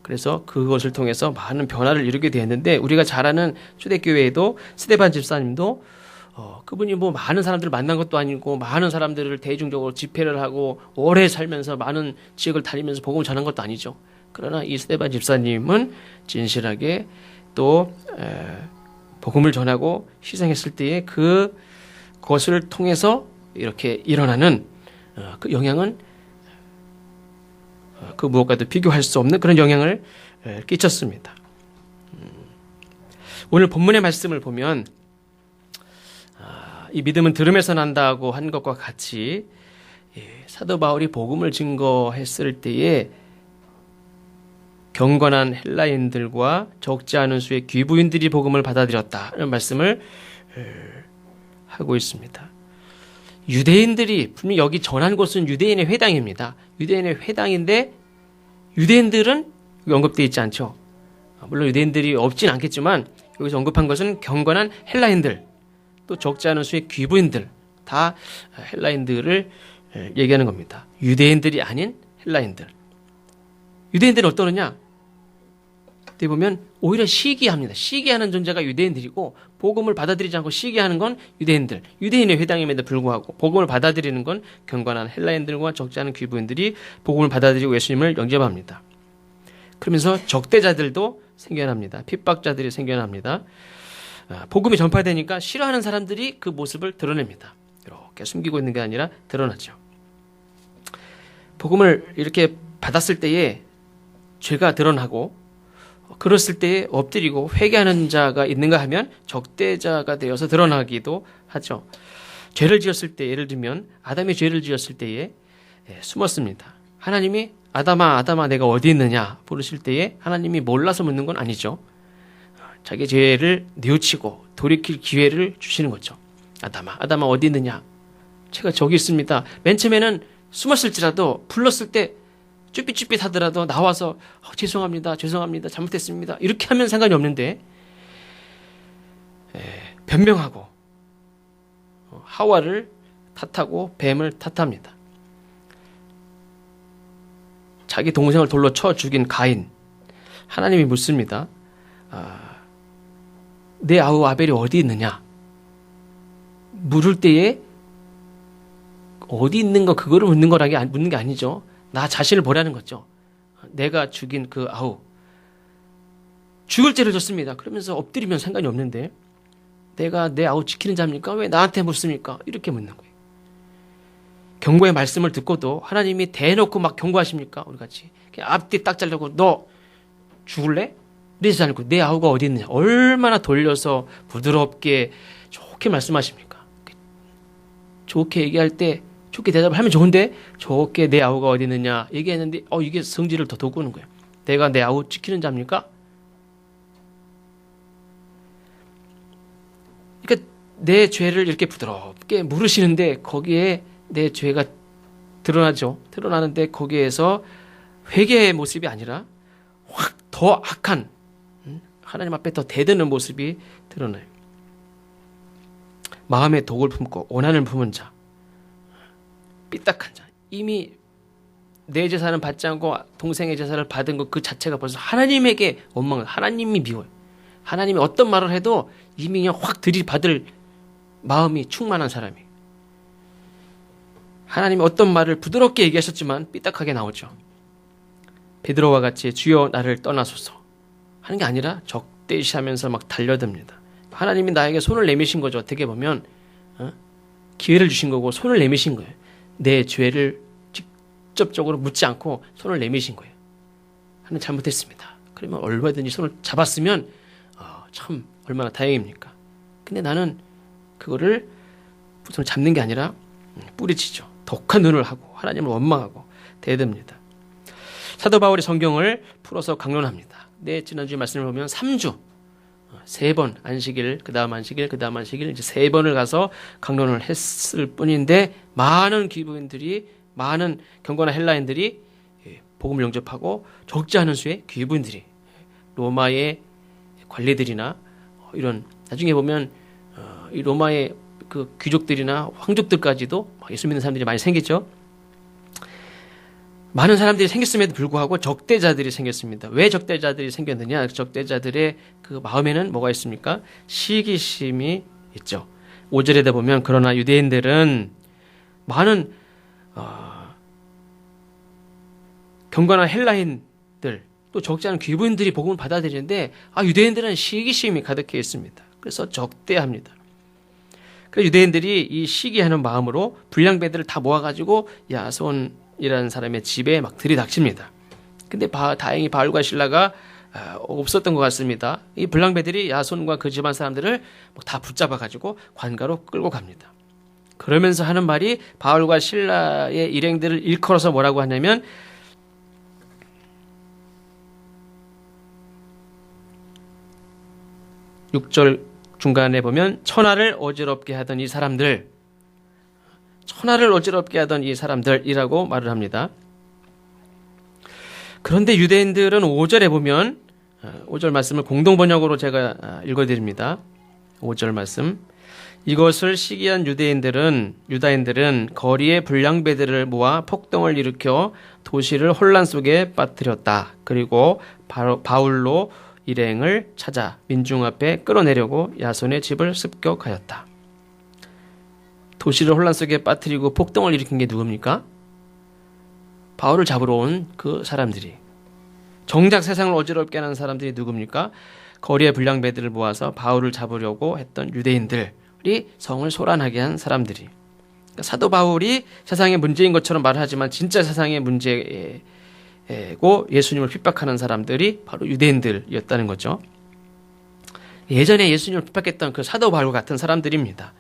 그래서 그것을 통해서 많은 변화를 이루게 되었는데 우리가 잘 아는 초대교회에도 스데반 집사님도 그분이 뭐 많은 사람들을 만난 것도 아니고 많은 사람들을 대중적으로 집회를 하고 오래 살면서 많은 지역을 다니면서 복음을 전한 것도 아니죠. 그러나 이 스데반 집사님은 진실하게 또 복음을 전하고 희생했을 때에 그것을 통해서 이렇게 일어나는 그 영향은 그 무엇과도 비교할 수 없는 그런 영향을 끼쳤습니다. 오늘 본문의 말씀을 보면 이 믿음은 들음에서 난다고 한 것과 같이 사도 바울이 복음을 증거했을 때에 경건한 헬라인들과 적지 않은 수의 귀부인들이 복음을 받아들였다는 말씀을 하고 있습니다. 유대인들이 분명히 여기 전한 곳은 유대인의 회당입니다. 유대인의 회당인데 유대인들은 여기 언급되어 있지 않죠. 물론 유대인들이 없진 않겠지만 여기서 언급한 것은 경건한 헬라인들 또 적지 않은 수의 귀부인들 다 헬라인들을 얘기하는 겁니다. 유대인들이 아닌 헬라인들. 유대인들은 어떠느냐? 어떻게 보면 오히려 시기합니다. 시기하는 존재가 유대인들이고 복음을 받아들이지 않고 시기하는 건 유대인들. 유대인의 회당임에도 불구하고 복음을 받아들이는 건 경건한 헬라인들과 적지 않은 귀부인들이 복음을 받아들이고 예수님을 영접합니다. 그러면서 적대자들도 생겨납니다. 핍박자들이 생겨납니다. 복음이 전파되니까 싫어하는 사람들이 그 모습을 드러냅니다. 이렇게 숨기고 있는 게 아니라 드러나죠. 복음을 이렇게 받았을 때에 죄가 드러나고 그랬을 때에 엎드리고 회개하는 자가 있는가 하면 적대자가 되어서 드러나기도 하죠. 죄를 지었을 때 예를 들면 아담이 죄를 지었을 때에 숨었습니다. 하나님이 아담아 아담아 내가 어디 있느냐 부르실 때에 하나님이 몰라서 묻는 건 아니죠. 자기 죄를 뉘우치고 돌이킬 기회를 주시는 거죠. 아담아 아담아 어디 있느냐 제가 저기 있습니다. 맨 처음에는 숨었을지라도 불렀을 때 쭈삣쭈삣 하더라도 나와서 죄송합니다. 죄송합니다. 잘못했습니다. 이렇게 하면 상관이 없는데 변명하고 하와를 탓하고 뱀을 탓합니다. 자기 동생을 돌로 쳐 죽인 가인. 하나님이 묻습니다. 내 아우 아벨이 어디 있느냐? 물을 때에 어디 있는 거 그거를 묻는 게 아니죠. 나 자신을 보라는 거죠. 내가 죽인 그 아우. 죽을 죄를 졌습니다. 그러면서 엎드리면 상관이 없는데 내가 내 아우 지키는 자입니까? 왜 나한테 묻습니까? 이렇게 묻는 거예요. 경고의 말씀을 듣고도 하나님이 대놓고 막 경고하십니까? 우리 같이. 앞뒤 딱 잘라고 너 죽을래? 이러지 않고 내 아우가 어디 있느냐. 얼마나 돌려서 부드럽게 좋게 말씀하십니까? 좋게 얘기할 때 좋게 대답을 하면 좋은데 좋게 내 아우가 어디 있느냐 얘기했는데 이게 성질을 더 돋구는 거예요. 내가 내 아우 지키는 자입니까? 그러니까 내 죄를 이렇게 부드럽게 물으시는데 거기에 내 죄가 드러나죠. 드러나는데 거기에서 회개의 모습이 아니라 확 더 악한 하나님 앞에 더 대드는 모습이 드러나요. 마음에 독을 품고 원한을 품은 자, 삐딱한 자, 이미 내 제사는 받지 않고 동생의 제사를 받은 것 그 자체가 벌써 하나님에게 원망을, 하나님이 미워요. 하나님이 어떤 말을 해도 이미 그냥 확 들이받을 마음이 충만한 사람이. 하나님이 어떤 말을 부드럽게 얘기하셨지만 삐딱하게 나오죠. 베드로와 같이 주여 나를 떠나소서 하는 게 아니라 적대시하면서 막 달려듭니다. 하나님이 나에게 손을 내미신 거죠. 어떻게 보면 기회를 주신 거고 손을 내미신 거예요. 내 죄를 직접적으로 묻지 않고 손을 내미신 거예요. 하나님 잘못했습니다. 그러면 얼마든지 손을 잡았으면 참 얼마나 다행입니까? 근데 나는 그거를 손을 잡는 게 아니라 뿌리치죠. 독한 눈을 하고 하나님을 원망하고 대듭니다. 사도 바울이 성경을 풀어서 강론합니다. 지난주에 말씀을 보면 3주 3번 안식일, 그 다음 안식일, 그 다음 안식일 이제 3번을 가서 강론을 했을 뿐인데 많은 귀부인들이 많은 경건한 헬라인들이 복음을 영접하고 적지 않은 수의 귀부인들이 로마의 관리들이나 이런 나중에 보면 이 로마의 그 귀족들이나 황족들까지도 예수 믿는 사람들이 많이 생겼죠. 많은 사람들이 생겼음에도 불구하고 적대자들이 생겼습니다. 왜 적대자들이 생겼느냐? 적대자들의 그 마음에는 뭐가 있습니까? 시기심이 있죠. 5절에다 보면 그러나 유대인들은 많은 경건한 헬라인들 또 적지 않은 귀부인들이 복음을 받아들이는데 유대인들은 시기심이 가득해 있습니다. 그래서 적대합니다. 그래서 유대인들이 이 시기하는 마음으로 불량배들을 다 모아가지고 야손이라는 사람의 집에 막 들이닥칩니다. 근데 다행히 바울과 실라가 없었던 것 같습니다. 이 불량배들이 야손과 그 집안 사람들을 다 붙잡아가지고 관가로 끌고 갑니다. 그러면서 하는 말이 바울과 실라의 일행들을 일컬어서 뭐라고 하냐면 6절 중간에 보면 천하를 어지럽게 하던 이 사람들이라고 말을 합니다. 그런데 유대인들은 5절에 보면 5절 말씀을 공동번역으로 제가 읽어드립니다. 5절 말씀 이것을 시기한 유다인들은 거리에 불량배들을 모아 폭동을 일으켜 도시를 혼란 속에 빠뜨렸다. 그리고 바울로 일행을 찾아 민중 앞에 끌어내려고 야손의 집을 습격하였다. 도시를 혼란 속에 빠뜨리고 폭동을 일으킨 게 누굽니까? 바울을 잡으러 온 그 사람들이. 정작 세상을 어지럽게 하는 사람들이 누굽니까? 거리의 불량배들을 모아서 바울을 잡으려고 했던 유대인들이 성을 소란하게 한 사람들이. 그러니까 사도 바울이 세상의 문제인 것처럼 말하지만 진짜 세상의 문제고 예수님을 핍박하는 사람들이 바로 유대인들이었다는 거죠. 예전에 예수님을 핍박했던 그 사도 바울과 같은 사람들입니다.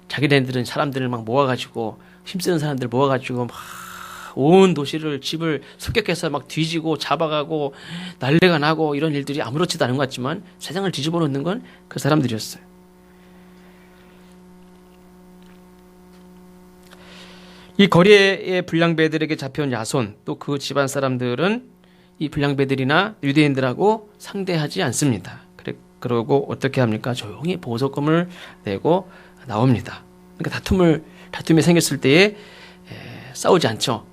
자기네들은 사람들을 막 모아가지고 힘쓰는 사람들 모아가지고 막 온 도시를 집을 습격해서 막 뒤지고 잡아가고 난리가 나고 이런 일들이 아무렇지도 않은 것 같지만 세상을 뒤집어 놓는 건 그 사람들이었어요. 이 거리의 불량배들에게 잡혀온 야손 또 그 집안 사람들은 이 불량배들이나 유대인들하고 상대하지 않습니다. 그러고 어떻게 합니까? 조용히 보석금을 내고 나옵니다. 그러니까 다툼이 생겼을 때에 싸우지 않죠.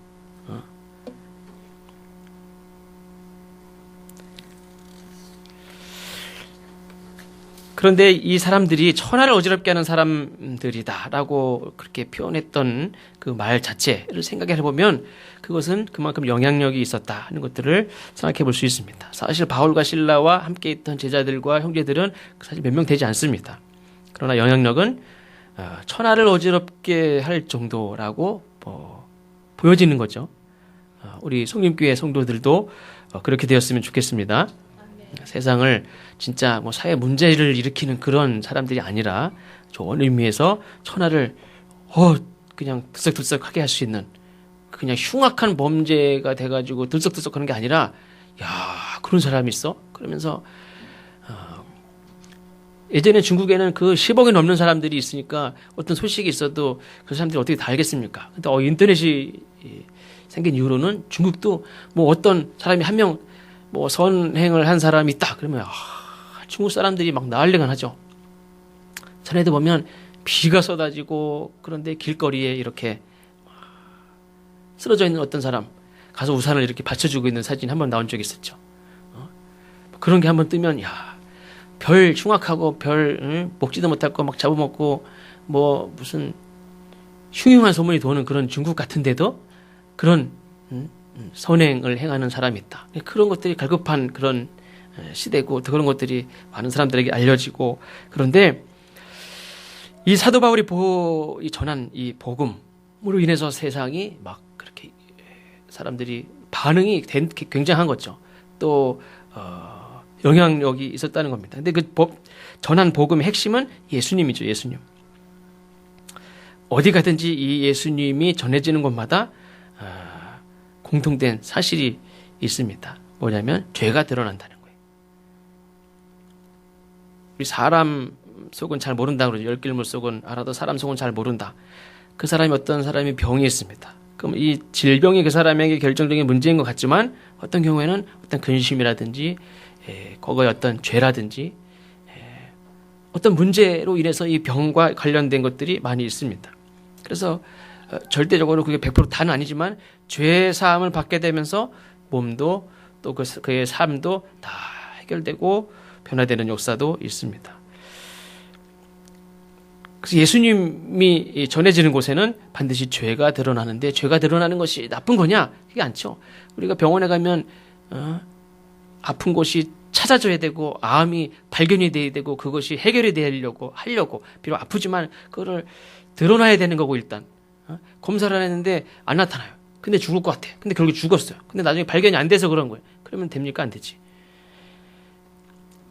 그런데 이 사람들이 천하를 어지럽게 하는 사람들이다라고 그렇게 표현했던 그 말 자체를 생각해 보면 그것은 그만큼 영향력이 있었다 하는 것들을 생각해 볼 수 있습니다. 사실 바울과 실라와 함께 있던 제자들과 형제들은 사실 몇 명 되지 않습니다. 그러나 영향력은 천하를 어지럽게 할 정도라고 보여지는 거죠. 우리 성림교회 성도들도 그렇게 되었으면 좋겠습니다. 세상을 진짜 사회 문제를 일으키는 그런 사람들이 아니라 좋은 의미에서 천하를 그냥 들썩들썩하게 할 수 있는 그냥 흉악한 범죄가 돼가지고 들썩들썩하는 게 아니라 그런 사람이 있어? 그러면서 예전에 중국에는 그 10억이 넘는 사람들이 있으니까 어떤 소식이 있어도 그 사람들이 어떻게 다 알겠습니까? 근데 인터넷이 생긴 이후로는 중국도 어떤 사람이 한 명 선행을 한 사람이 있다 그러면 중국 사람들이 막 난리가 나죠. 전에도 보면 비가 쏟아지고 그런데 길거리에 이렇게 쓰러져 있는 어떤 사람 가서 우산을 이렇게 받쳐주고 있는 사진이 한번 나온 적이 있었죠. 그런 게 한번 뜨면 별 흉악하고 먹지도 못할 거 막 잡아먹고 무슨 흉흉한 소문이 도는 그런 중국 같은데도 그런 선행을 행하는 사람이 있다. 그런 것들이 갈급한 그런 시대고 그런 것들이 많은 사람들에게 알려지고 그런데 이 사도 바울이 전한 이 복음으로 인해서 세상이 막 그렇게 사람들이 반응이 굉장한 거죠. 또 영향력이 있었다는 겁니다. 근데 전한 복음의 핵심은 예수님이죠. 예수님. 어디 가든지 이 예수님이 전해지는 곳마다 공통된 사실이 있습니다. 뭐냐면 죄가 드러난다는 거예요. 우리 사람 속은 잘 모른다 그러죠. 열길물 속은 알아도 사람 속은 잘 모른다. 그 사람이 어떤 사람이 병이 있습니다. 그럼 이 질병이 그 사람에게 결정적인 문제인 것 같지만 어떤 경우에는 어떤 근심이라든지 거기에 어떤 죄라든지 어떤 문제로 인해서 이 병과 관련된 것들이 많이 있습니다. 그래서 절대적으로 그게 100% 다는 아니지만 죄 사함을 받게 되면서 몸도 또 그의 삶도 다 해결되고 변화되는 역사도 있습니다. 그래서 예수님이 전해지는 곳에는 반드시 죄가 드러나는데 죄가 드러나는 것이 나쁜 거냐? 그게 않죠. 우리가 병원에 가면 아픈 곳이 찾아줘야 되고 암이 발견이 돼야 되고 그것이 해결이 하려고 비록 아프지만 그거를 드러나야 되는 거고 일단 검사를 했는데 안 나타나요. 근데 죽을 것 같아. 근데 결국 죽었어요. 근데 나중에 발견이 안 돼서 그런 거예요. 그러면 됩니까? 안 되지.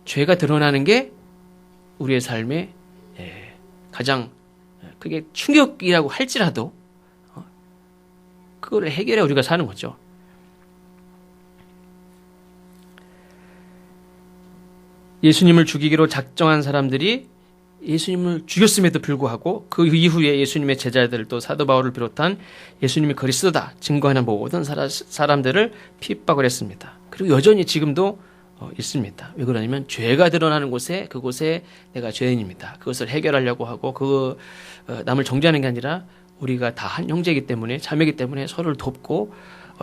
죄가 드러나는 게 우리의 삶에 가장 그게 충격이라고 할지라도 그거를 해결해 우리가 사는 거죠. 예수님을 죽이기로 작정한 사람들이 예수님을 죽였음에도 불구하고 그 이후에 예수님의 제자들 또 사도 바울을 비롯한 예수님이 그리스도다 증거하는 모든 사람들을 핍박을 했습니다. 그리고 여전히 지금도 있습니다. 왜 그러냐면 죄가 드러나는 곳에 그곳에 내가 죄인입니다. 그것을 해결하려고 하고 남을 정죄하는 게 아니라 우리가 다 한 형제이기 때문에 자매이기 때문에 서로를 돕고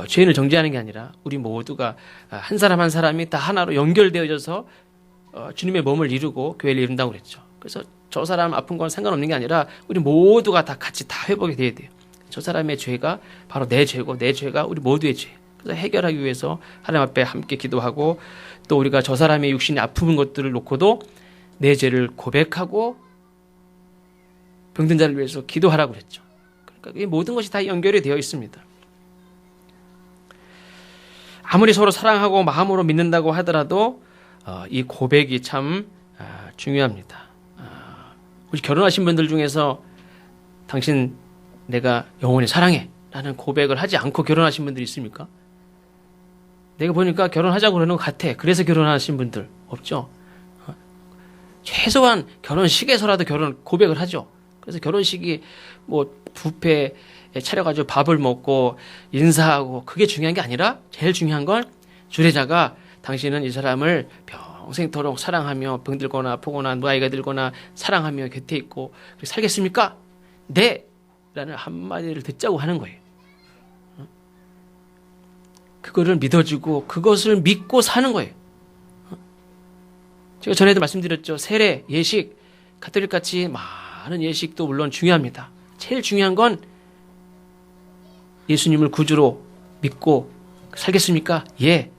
죄인을 정죄하는 게 아니라 우리 모두가 한 사람 한 사람이 다 하나로 연결되어져서 주님의 몸을 이루고 교회를 이룬다고 그랬죠. 그래서 저 사람 아픈 건 상관없는 게 아니라 우리 모두가 다 같이 다 회복이 돼야 돼요. 저 사람의 죄가 바로 내 죄고 내 죄가 우리 모두의 죄. 그래서 해결하기 위해서 하나님 앞에 함께 기도하고 또 우리가 저 사람의 육신이 아픈 것들을 놓고도 내 죄를 고백하고 병든 자를 위해서 기도하라고 그랬죠. 그러니까 이 모든 것이 다 연결이 되어 있습니다. 아무리 서로 사랑하고 마음으로 믿는다고 하더라도 이 고백이 참 중요합니다. 혹시 결혼하신 분들 중에서 당신 내가 영원히 사랑해 라는 고백을 하지 않고 결혼하신 분들 있습니까? 내가 보니까 결혼하자고 그러는 것 같아. 그래서 결혼하신 분들 없죠? 최소한 결혼식에서라도 고백을 하죠. 그래서 결혼식이 뭐 뷔페에 차려가지고 밥을 먹고 인사하고 그게 중요한 게 아니라 제일 중요한 건 주례자가 당신은 이 사람을 평생토록 사랑하며 병들거나 아프거나 아이가 들거나 사랑하며 곁에 있고 살겠습니까? 네! 라는 한마디를 듣자고 하는 거예요. 그거를 믿어주고 그것을 믿고 사는 거예요. 제가 전에도 말씀드렸죠. 세례, 예식, 가톨릭같이 많은 예식도 물론 중요합니다. 제일 중요한 건 예수님을 구주로 믿고 살겠습니까? 예.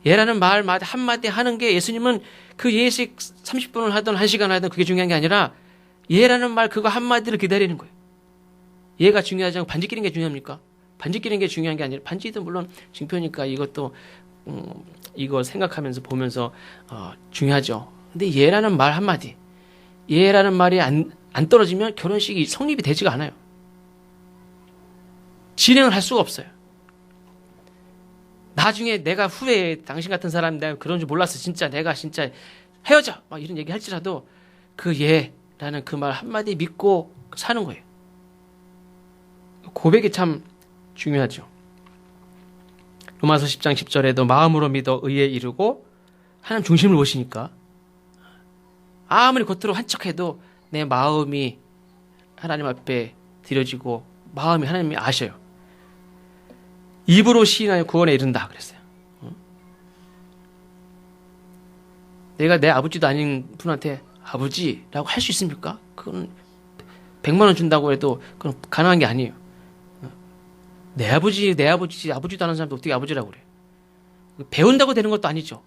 예라는 말 한마디 하는 게 예수님은 그 예식 30분을 하든 1시간 하든 그게 중요한 게 아니라 예라는 말 그거 한마디를 기다리는 거예요. 예가 중요하지 않고 반지 끼는 게 중요합니까? 반지 끼는 게 중요한 게 아니라 반지도 물론 증표니까 이것도 이거 생각하면서 보면서 중요하죠. 근데 예라는 말 한마디 예라는 말이 안 떨어지면 결혼식이 성립이 되지가 않아요. 진행을 할 수가 없어요. 나중에 내가 후회해. 당신 같은 사람 내가 그런 줄 몰랐어. 내가 진짜 헤어져. 막 이런 얘기 할지라도 그 예라는 그 말 한마디 믿고 사는 거예요. 고백이 참 중요하죠. 로마서 10장 10절에도 마음으로 믿어 의에 이르고 하나님 중심을 보시니까 아무리 겉으로 한척해도 내 마음이 하나님 앞에 드려지고 마음이 하나님이 아셔요. 입으로 시인하여 구원에 이른다 그랬어요. 내가 내 아버지도 아닌 분한테 아버지라고 할 수 있습니까? 그건 100만 원 준다고 해도 그건 가능한 게 아니에요. 내 아버지도 아는 사람도 어떻게 아버지라고 그래? 배운다고 되는 것도 아니죠.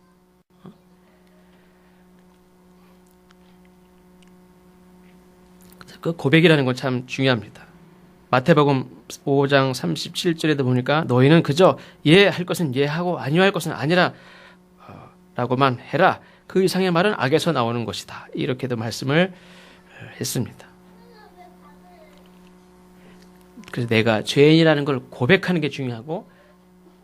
그 고백이라는 건 참 중요합니다. 마태복음 5장 37절에도 보니까 너희는 그저 예 할 것은 예 하고 아니요 할 것은 아니라 라고만 해라. 그 이상의 말은 악에서 나오는 것이다. 이렇게도 말씀을 했습니다. 그래서 내가 죄인이라는 걸 고백하는 게 중요하고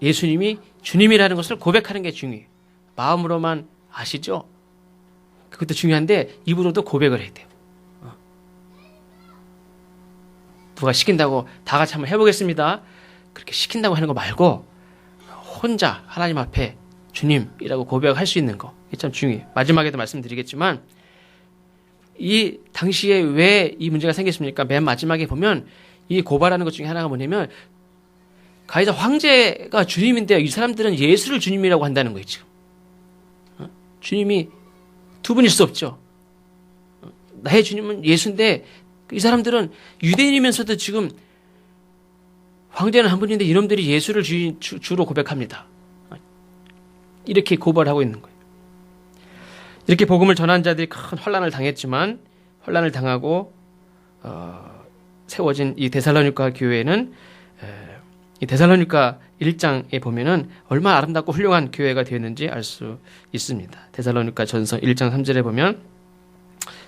예수님이 주님이라는 것을 고백하는 게 중요해요. 마음으로만 아시죠? 그것도 중요한데 입으로도 고백을 해야 돼요. 누가 시킨다고 다 같이 한번 해보겠습니다. 그렇게 시킨다고 하는 거 말고 혼자 하나님 앞에 주님이라고 고백할 수 있는 거. 이게 참 중요해요. 마지막에도 말씀드리겠지만 이 당시에 왜 이 문제가 생겼습니까? 맨 마지막에 보면 이 고발하는 것 중에 하나가 뭐냐면 가이사 황제가 주님인데 이 사람들은 예수를 주님이라고 한다는 거예요, 지금. 주님이 두 분일 수 없죠. 나의 주님은 예수인데 이 사람들은 유대인이면서도 지금 황제는 한 분인데 이놈들이 예수를 주로 고백합니다. 이렇게 고발하고 있는 거예요. 이렇게 복음을 전한 자들이 큰 환난을 당했지만 환난을 당하고 세워진 이 데살로니가 교회는 이 데살로니가 1장에 보면은 얼마나 아름답고 훌륭한 교회가 되었는지 알 수 있습니다. 데살로니가 전서 1장 3절에 보면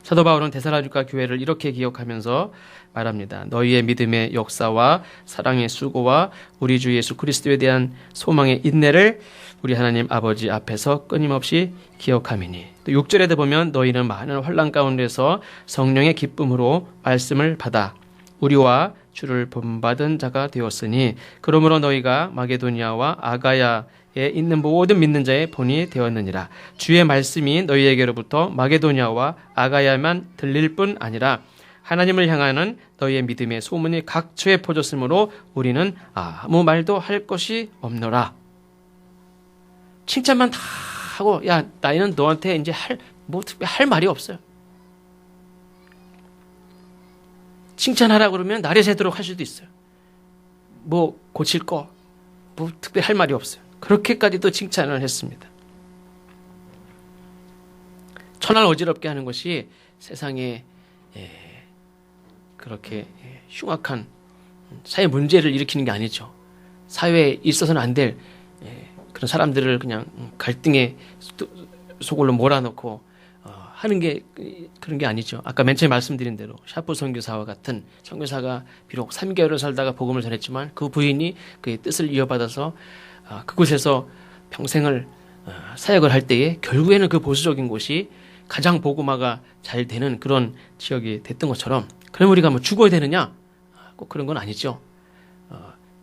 사도 바울은 데살로니가 교회를 이렇게 기억하면서 말합니다. 너희의 믿음의 역사와 사랑의 수고와 우리 주 예수 그리스도에 대한 소망의 인내를 우리 하나님 아버지 앞에서 끊임없이 기억함이니. 또 6절에도 보면 너희는 많은 환난 가운데서 성령의 기쁨으로 말씀을 받아 우리와 주를 본받은 자가 되었으니 그러므로 너희가 마게도니아와 아가야에 있는 모든 믿는 자의 본이 되었느니라. 주의 말씀이 너희에게로부터 마게도니아와 아가야만 들릴 뿐 아니라 하나님을 향하는 너희의 믿음의 소문이 각처에 퍼졌으므로 우리는 아무 말도 할 것이 없노라. 칭찬만 다 하고 야 나이는 너한테 이제 특별히 할 말이 없어요. 칭찬하라 그러면 날이 새도록 할 수도 있어요. 뭐 고칠 거, 뭐 특별히 할 말이 없어요. 그렇게까지도 칭찬을 했습니다. 천하를 어지럽게 하는 것이 세상에 그렇게 흉악한 사회 문제를 일으키는 게 아니죠. 사회에 있어서는 안 될 그런 사람들을 그냥 갈등의 소굴로 몰아넣고 하는 게 그런 게 아니죠. 아까 맨 처음에 말씀드린 대로 샤프 선교사와 같은 선교사가 비록 3개월을 살다가 복음을 전했지만 그 부인이 그의 뜻을 이어받아서 그곳에서 평생을 사역을 할 때에 결국에는 그 보수적인 곳이 가장 복음화가 잘 되는 그런 지역이 됐던 것처럼 그럼 우리가 뭐 죽어야 되느냐? 꼭 그런 건 아니죠.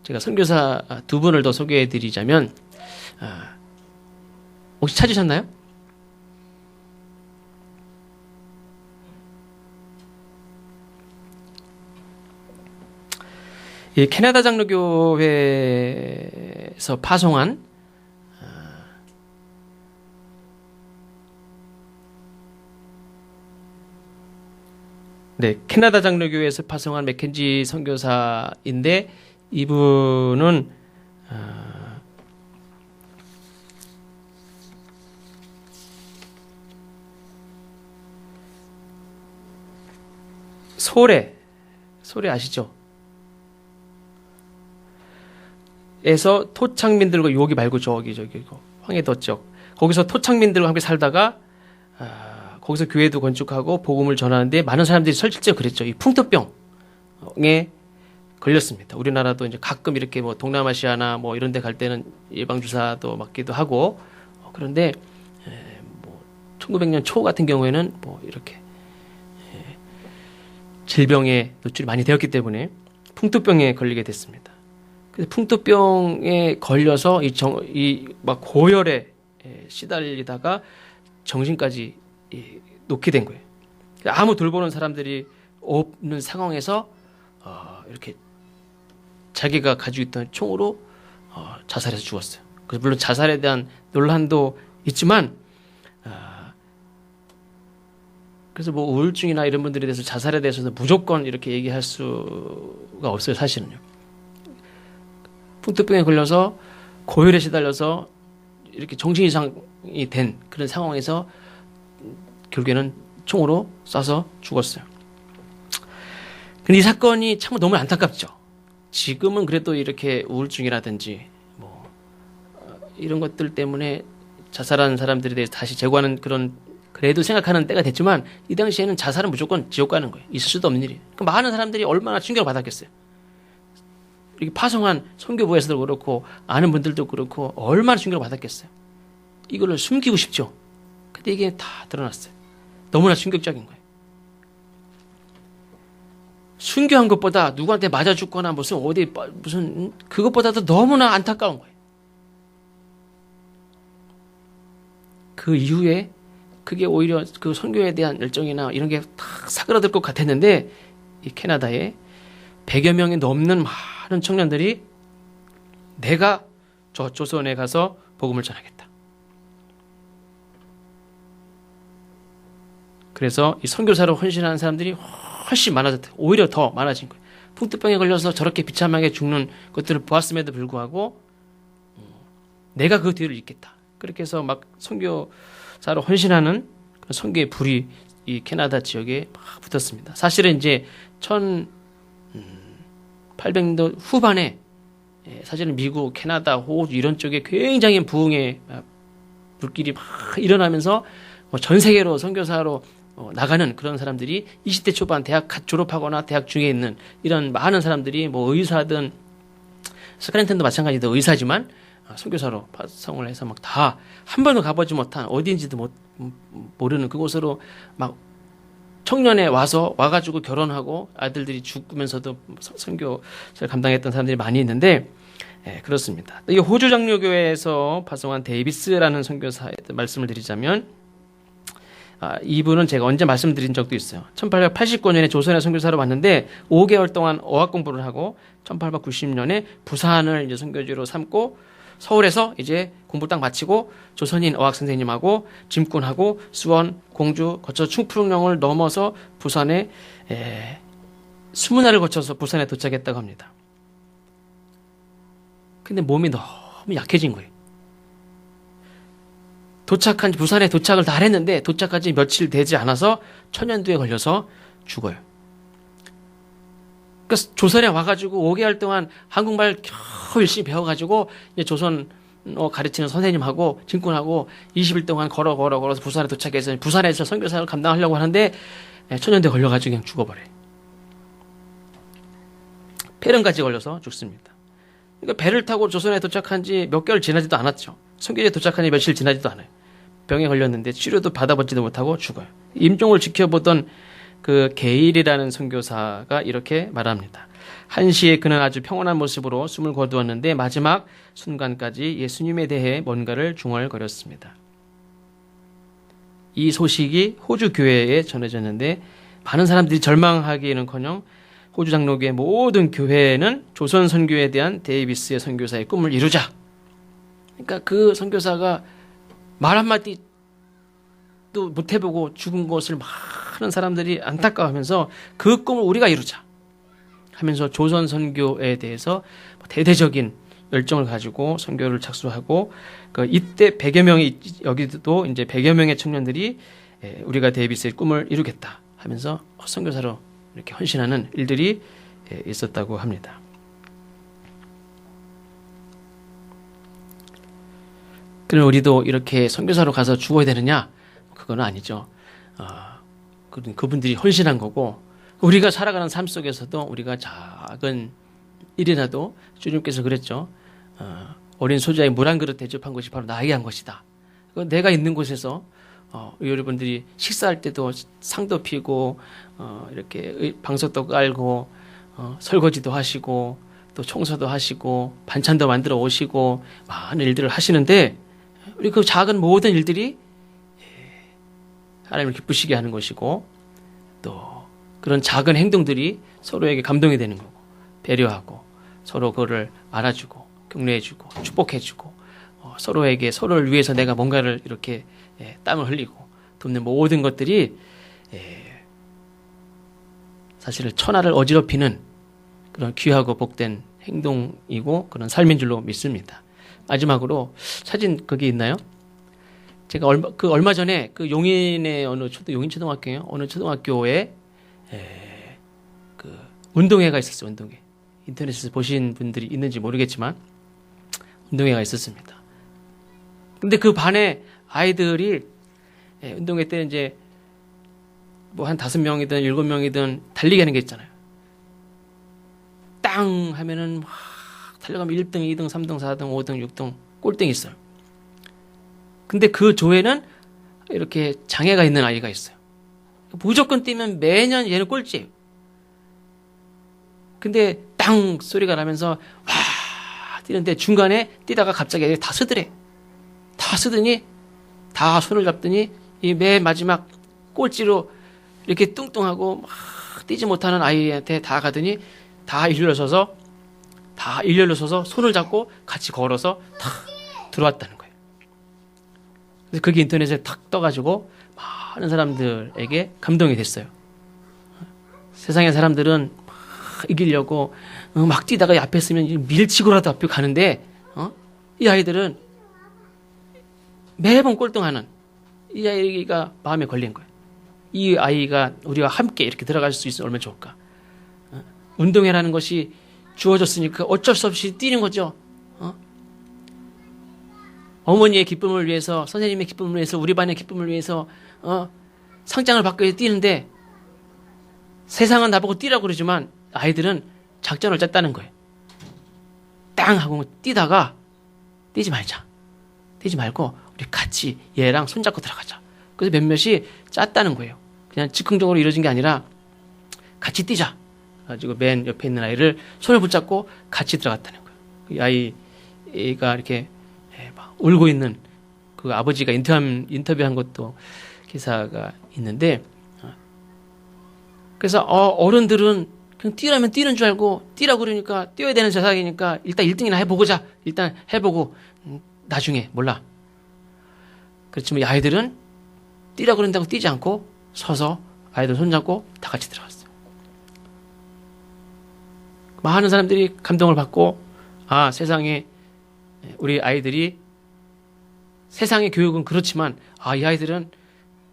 제가 선교사 두 분을 더 소개해 드리자면 혹시 찾으셨나요? 이 캐나다 장로교회에서 파송한 캐나다 장로교회에서 파송한 맥켄지 선교사인데 이분은 소래 아시죠? 에서 토착민들과 여기 말고 저기 황해도 쪽 거기서 토착민들과 함께 살다가 거기서 교회도 건축하고 복음을 전하는데 많은 사람들이 실제로 그랬죠. 이 풍토병에 걸렸습니다. 우리나라도 이제 가끔 이렇게 뭐 동남아시아나 뭐 이런 데 갈 때는 예방 주사도 맞기도 하고 그런데 뭐 1900년 초 같은 경우에는 뭐 이렇게 질병에 노출이 많이 되었기 때문에 풍토병에 걸리게 됐습니다. 그래서 풍토병에 걸려서 막 고열에 시달리다가 정신까지 놓게 된 거예요. 아무 돌보는 사람들이 없는 상황에서 이렇게 자기가 가지고 있던 총으로 자살해서 죽었어요. 그래서 물론 자살에 대한 논란도 있지만 그래서 뭐 우울증이나 이런 분들에 대해서 자살에 대해서는 무조건 이렇게 얘기할 수가 없어요. 사실은요. 풍토병에 걸려서 고열에 시달려서 이렇게 정신 이상이 된 그런 상황에서 결국에는 총으로 쏴서 죽었어요. 근데 이 사건이 참 너무 안타깝죠. 지금은 그래도 이렇게 우울증이라든지 뭐 이런 것들 때문에 자살하는 사람들에 대해서 다시 제거하는 그런 그래도 생각하는 때가 됐지만 이 당시에는 자살은 무조건 지옥 가는 거예요. 있을 수도 없는 일이에요. 그러니까 많은 사람들이 얼마나 충격을 받았겠어요. 이렇게 파송한 선교부에서도 그렇고 아는 분들도 그렇고 얼마나 충격을 받았겠어요. 이거를 숨기고 싶죠. 근데 이게 다 드러났어요. 너무나 충격적인 거예요. 순교한 것보다 누구한테 맞아 죽거나 무슨 그것보다도 너무나 안타까운 거예요. 그 이후에 그게 오히려 그 선교에 대한 열정이나 이런 게 다 사그라들 것 같았는데 이 캐나다에 100여 명이 넘는 많은 청년들이 내가 저 조선에 가서 복음을 전하겠다. 그래서 이 선교사로 헌신하는 사람들이 훨씬 많아졌다. 오히려 더 많아진 거예요. 풍토병에 걸려서 저렇게 비참하게 죽는 것들을 보았음에도 불구하고 내가 그 뒤를 잇겠다. 그렇게 해서 막 선교사로 헌신하는 선교의 불이 이 캐나다 지역에 막 붙었습니다. 사실은 이제 1800년도 후반에 사실은 미국, 캐나다, 호주 이런 쪽에 굉장히 부흥의 불길이 막 일어나면서 전 세계로 선교사로 나가는 그런 사람들이 20대 초반 대학 졸업하거나 대학 중에 있는 이런 많은 사람들이 뭐 의사든 스크랜턴도 마찬가지로 의사지만 선교사로 파송을 해서 막 다 한 번도 가보지 못한 어디인지도 모르는 그곳으로 막 청년에 와가지고 결혼하고 아들들이 죽으면서도 선교사를 감당했던 사람들이 많이 있는데 그렇습니다. 이 호주 장로교회에서 파송한 데이비스라는 선교사에 말씀을 드리자면 이분은 제가 언제 말씀드린 적도 있어요. 1889년에 조선에 선교사로 왔는데 5개월 동안 어학 공부를 하고 1890년에 부산을 이제 선교지로 삼고 서울에서 이제 공부 딱 마치고 조선인 어학 선생님하고 짐꾼하고 수원, 공주 거쳐 충풍령을 넘어서 부산에 20날을 거쳐서 부산에 도착했다고 합니다. 근데 몸이 너무 약해진 거예요. 부산에 도착을 다 했는데 도착까지 며칠 되지 않아서 천연두에 걸려서 죽어요. 그러니까 조선에 와가지고 5개월 동안 한국말 겨우 열심히 배워가지고 이제 조선 가르치는 선생님하고 짐꾼하고 20일 동안 걸어서 부산에 도착해서 부산에서 선교사를 감당하려고 하는데 천연두에 걸려가지고 그냥 죽어버려요. 폐렴까지 걸려서 죽습니다. 그러니까 배를 타고 조선에 도착한 지 몇 개월 지나지도 않았죠. 선교지에 도착한 지 며칠 지나지도 않아요. 병에 걸렸는데 치료도 받아보지도 못하고 죽어요. 임종을 지켜보던 그 게일이라는 선교사가 이렇게 말합니다. 한시에 그는 아주 평온한 모습으로 숨을 거두었는데 마지막 순간까지 예수님에 대해 뭔가를 중얼거렸습니다. 이 소식이 호주 교회에 전해졌는데 많은 사람들이 절망하기에는커녕 호주 장로교의 모든 교회는 조선 선교에 대한 데이비스의 선교사의 꿈을 이루자. 그러니까 그 선교사가 말 한마디도 못 해보고 죽은 것을 많은 사람들이 안타까워하면서 그 꿈을 우리가 이루자 하면서 조선 선교에 대해서 대대적인 열정을 가지고 선교를 착수하고 이때 100여 명이 여기도 이제 100여 명의 청년들이 우리가 데이비스의 꿈을 이루겠다 하면서 선교사로 이렇게 헌신하는 일들이 있었다고 합니다. 그럼 우리도 이렇게 선교사로 가서 죽어야 되느냐? 그건 아니죠. 그분들이 헌신한 거고 우리가 살아가는 삶 속에서도 우리가 작은 일이라도 주님께서 그랬죠. 어린 소자의 물 한 그릇 대접한 것이 바로 나에게 한 것이다. 내가 있는 곳에서 여러분들이 식사할 때도 상도 피고 이렇게 방석도 깔고 설거지도 하시고 또 청소도 하시고 반찬도 만들어 오시고 많은 일들을 하시는데 우리 그 작은 모든 일들이 하나님을 기쁘시게 하는 것이고 또 그런 작은 행동들이 서로에게 감동이 되는 거고 배려하고 서로 그거를 알아주고 격려해주고 축복해주고 서로를 위해서 내가 뭔가를 이렇게 땀을 흘리고 돕는 모든 것들이 사실 천하를 어지럽히는 그런 귀하고 복된 행동이고 그런 삶인 줄로 믿습니다. 마지막으로 사진 거기 있나요? 제가 얼마 전에 그 용인의 용인 초등학교요. 어느 초등학교에 그 운동회가 있었어요. 운동회. 인터넷에서 보신 분들이 있는지 모르겠지만 운동회가 있었습니다. 근데 그 반에 아이들이 운동회 때 이제 뭐 한 5명이든 7명이든 달리기 하는 게 있잖아요. 땅 하면은 막 달려가면 1등, 2등, 3등, 4등, 5등, 6등 꼴등이 있어요. 근데 그 조에는 이렇게 장애가 있는 아이가 있어요. 무조건 뛰면 매년 얘는 꼴찌예요. 근데 땅 소리가 나면서 와 뛰는데 중간에 뛰다가 갑자기 애들이 다 쓰더래. 다 쓰더니 다 손을 잡더니 이 맨 마지막 꼴찌로 이렇게 뚱뚱하고 막 뛰지 못하는 아이한테 다 가더니 다 일렬로 서서 손을 잡고 같이 걸어서 다 들어왔다는 거예요. 그래서 그게 인터넷에 탁 떠가지고 많은 사람들에게 감동이 됐어요. 세상의 사람들은 막 이기려고 막 뛰다가 앞에 있으면 밀치고라도 앞에 가는데 이 아이들은 매번 꼴등하는 이 아이가 마음에 걸린 거예요. 이 아이가 우리와 함께 이렇게 들어갈 수 있으면 얼마나 좋을까. 운동회라는 것이 주어졌으니까 어쩔 수 없이 뛰는 거죠. 어머니의 기쁨을 위해서, 선생님의 기쁨을 위해서, 우리 반의 기쁨을 위해서 상장을 받기 위해 뛰는데 세상은 나보고 뛰라고 그러지만 아이들은 작전을 짰다는 거예요. 땅 하고 뛰다가 뛰지 말자. 뛰지 말고 우리 같이 얘랑 손잡고 들어가자. 그래서 몇몇이 짰다는 거예요. 그냥 즉흥적으로 이루어진 게 아니라 같이 뛰자. 가지고 맨 옆에 있는 아이를 손을 붙잡고 같이 들어갔다는 거예요. 이 아이가 이렇게 막 울고 있는 그 아버지가 인터뷰한 것도 기사가 있는데, 그래서 어른들은 그냥 뛰라면 뛰는 줄 알고 뛰라고 그러니까 뛰어야 되는 세상이니까 일단 1등이나 해보고자. 일단 해보고 나중에 몰라. 그렇지만 이 아이들은 뛰라고 그런다고 뛰지 않고 서서 아이들 손잡고 다 같이 들어갔어요. 많은 사람들이 감동을 받고 세상에 우리 아이들이 세상의 교육은 그렇지만 이 아이들은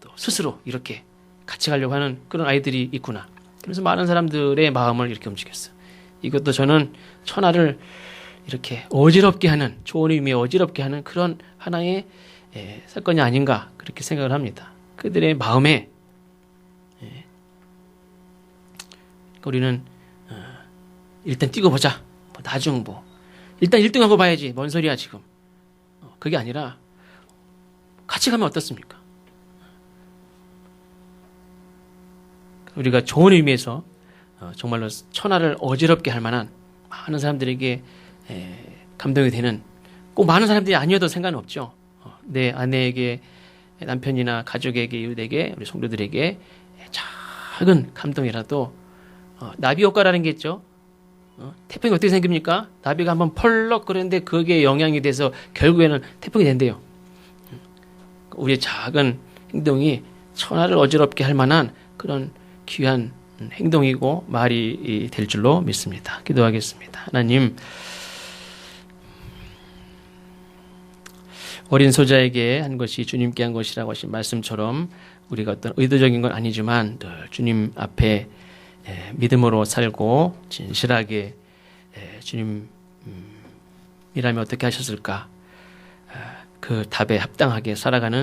또 스스로 이렇게 같이 가려고 하는 그런 아이들이 있구나. 그래서 많은 사람들의 마음을 이렇게 움직였어요. 이것도 저는 천하를 이렇게 어지럽게 하는, 좋은 의미의 어지럽게 하는 그런 하나의 사건이 아닌가 그렇게 생각을 합니다. 그들의 마음에 우리는 일단 뛰고 보자. 나중 일단 1등하고 봐야지. 뭔 소리야 지금. 그게 아니라 같이 가면 어떻습니까? 우리가 좋은 의미에서 정말로 천하를 어지럽게 할 만한 많은 사람들에게 감동이 되는, 꼭 많은 사람들이 아니어도 상관은 없죠. 내 아내에게, 남편이나 가족에게, 이웃에게, 우리 성도들에게 작은 감동이라도 나비 효과라는 게 있죠. 태풍이 어떻게 생깁니까? 나비가 한번 펄럭 그랬는데 그게 영향이 돼서 결국에는 태풍이 된대요. 우리의 작은 행동이 천하를 어지럽게 할 만한 그런 귀한 행동이고 말이 될 줄로 믿습니다. 기도하겠습니다. 하나님, 어린 소자에게 한 것이 주님께 한 것이라고 하신 말씀처럼 우리가 어떤 의도적인 건 아니지만 늘 주님 앞에 믿음으로 살고 진실하게 주님이라면 어떻게 하셨을까, 그 답에 합당하게 살아가는